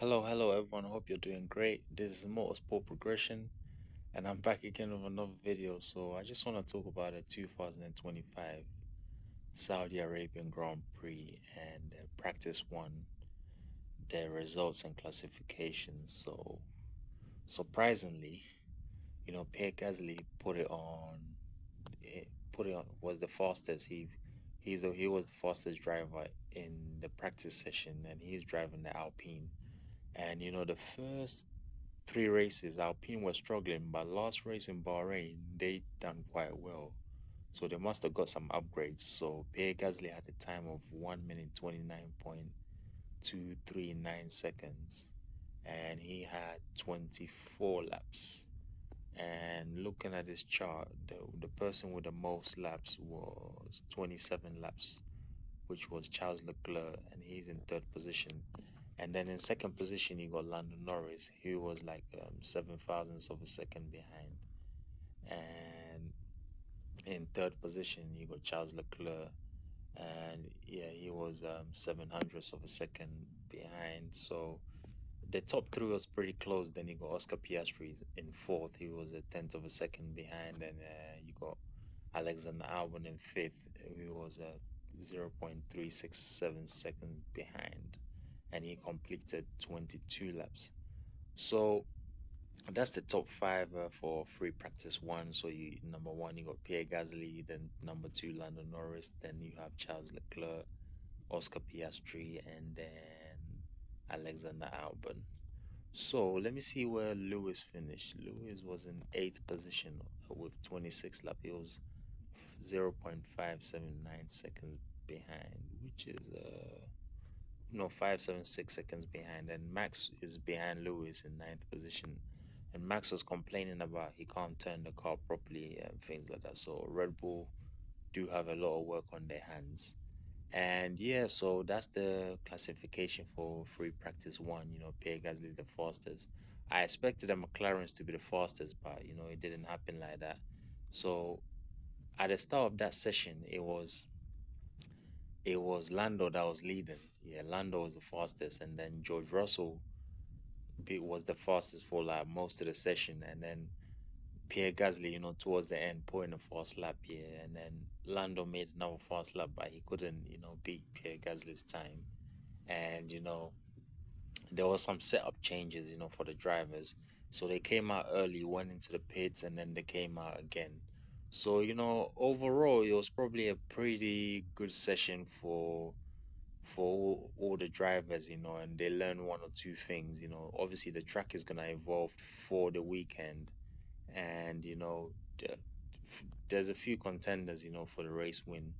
Hello everyone. Hope you're doing great. This is Motorsport Progression, and I'm back again with another video. So I just want to talk about the 2025 Saudi Arabian Grand Prix and practice one, their results and classifications. So surprisingly, Pierre Gasly put it on was the fastest. He was the fastest driver in the practice session, and he's driving the Alpine. And the first three races, Alpine was struggling, but last race in Bahrain, they done quite well. So they must have got some upgrades. So Pierre Gasly had a time of 1 minute 29.239 seconds, and he had 24 laps. And looking at this chart, the person with the most laps was 27 laps, which was Charles Leclerc, and he's in third position. And then in second position, you got Lando Norris. He was like 7 thousandths of a second behind. And in third position, you got Charles Leclerc. And yeah, he was 7 hundredths of a second behind. So the top three was pretty close. Then you got Oscar Piastri in fourth. He was a tenth of a second behind. And you got Alexander Albon in fifth. He was 0.367 seconds behind. And he completed 22 laps. So that's the top five for free practice one. So you number one, you got Pierre Gasly, then number two, Lando Norris, then you have Charles Leclerc, Oscar Piastri, and then Alexander Albon. So let me see where Lewis finished. Lewis was in eighth position with 26 laps. He was 0.579 seconds behind, which is no 576 seconds behind, and Max is behind Lewis in ninth position. And Max was complaining about he can't turn the car properly and things like that. So Red Bull do have a lot of work on their hands. And yeah, so that's the classification for free practice one. Pierre Gasly is the fastest. I expected the McLarens to be the fastest, but it didn't happen like that. So at the start of that session, it was Lando that was leading. Yeah, Lando was the fastest, and then George Russell was the fastest for like most of the session, and then Pierre Gasly, towards the end, put in a fast lap here, and then Lando made another fast lap, but he couldn't, beat Pierre Gasly's time. And there was some setup changes, for the drivers. So they came out early, went into the pits, and then they came out again. So overall, it was probably a pretty good session for all the drivers, and they learn one or two things. Obviously the track is gonna evolve for the weekend, and the, there's a few contenders, for the race win.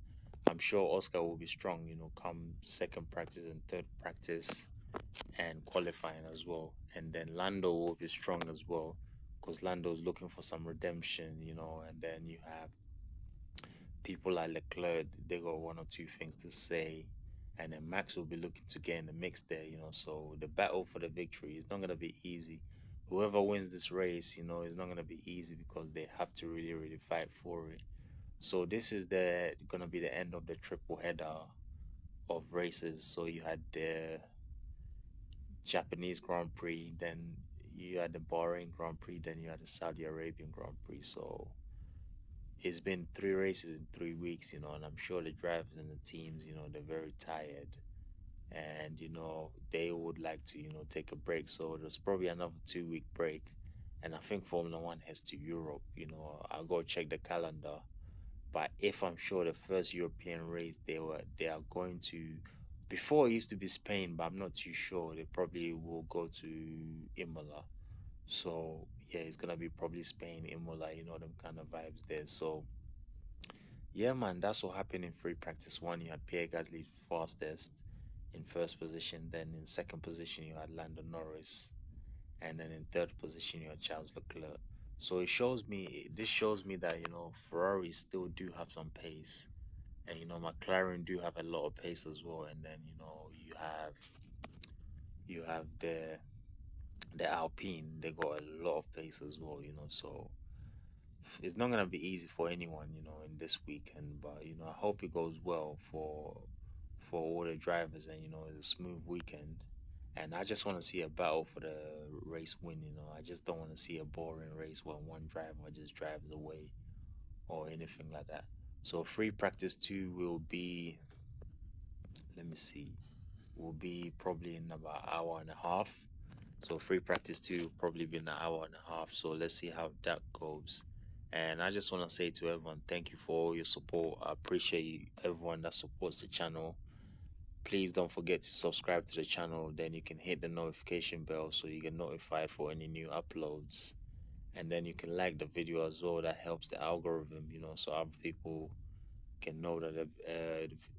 I'm sure Oscar will be strong, come second practice and third practice and qualifying as well. And then Lando will be strong as well because Lando's looking for some redemption, and then you have people like Leclerc, they got one or two things to say. And then Max will be looking to get in the mix there, So the battle for the victory is not going to be easy. Whoever wins this race, is not going to be easy because they have to really, really fight for it. So this is the going to be the end of the triple header of races. So you had the Japanese Grand Prix, then you had the Bahrain Grand Prix, then you had the Saudi Arabian Grand Prix. So it's been three races in 3 weeks, and I'm sure the drivers and the teams, they're very tired, and they would like to, take a break. So there's probably another 2 week break, and I think Formula One heads to Europe. I'll go check the calendar, but if I'm sure the first European race they are going to. Before it used to be Spain, but I'm not too sure. They probably will go to Imola. So yeah, it's gonna be probably Spain, Imola, them kind of vibes there. So yeah, man, that's what happened in free practice one. You had Pierre Gasly fastest in first position. Then in second position, you had Lando Norris. And then in third position, you had Charles Leclerc. So this shows me that, Ferrari still do have some pace. And, McLaren do have a lot of pace as well. And then, you have the Alpine. They got a lot of pace as well, So it's not gonna be easy for anyone, in this weekend. But I hope it goes well for all the drivers, and it's a smooth weekend. And I just want to see a battle for the race win. I just don't want to see a boring race where one driver just drives away or anything like that. So free practice two will be, let me see, will be probably in about hour and a half. So free practice two will probably be in an hour and a half. So let's see how that goes. And I just want to say to everyone, thank you for all your support. I appreciate everyone that supports the channel. Please don't forget to subscribe to the channel. Then you can hit the notification bell so you get notified for any new uploads. And then you can like the video as well. That helps the algorithm, so other people can know that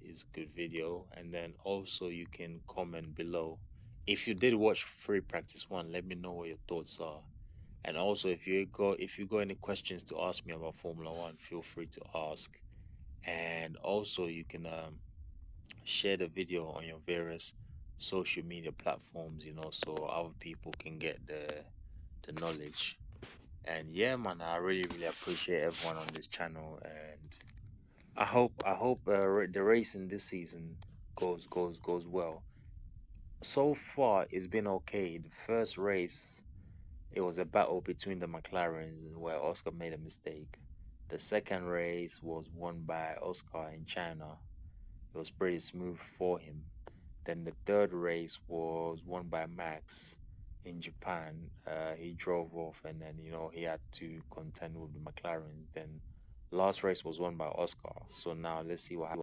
it's a good video. And then also you can comment below. If you did watch free practice one, let me know what your thoughts are. And also if you got any questions to ask me about Formula One, feel free to ask. And also you can share the video on your various social media platforms, so other people can get the knowledge. And yeah, man, I really really appreciate everyone on this channel, and I hope the racing this season goes well. So far, it's been okay. The first race, it was a battle between the McLarens where Oscar made a mistake. The second race was won by Oscar in China. It was pretty smooth for him. Then the third race was won by Max in Japan. He drove off, and then he had to contend with the McLaren. Then last race was won by Oscar. So now let's see what happens.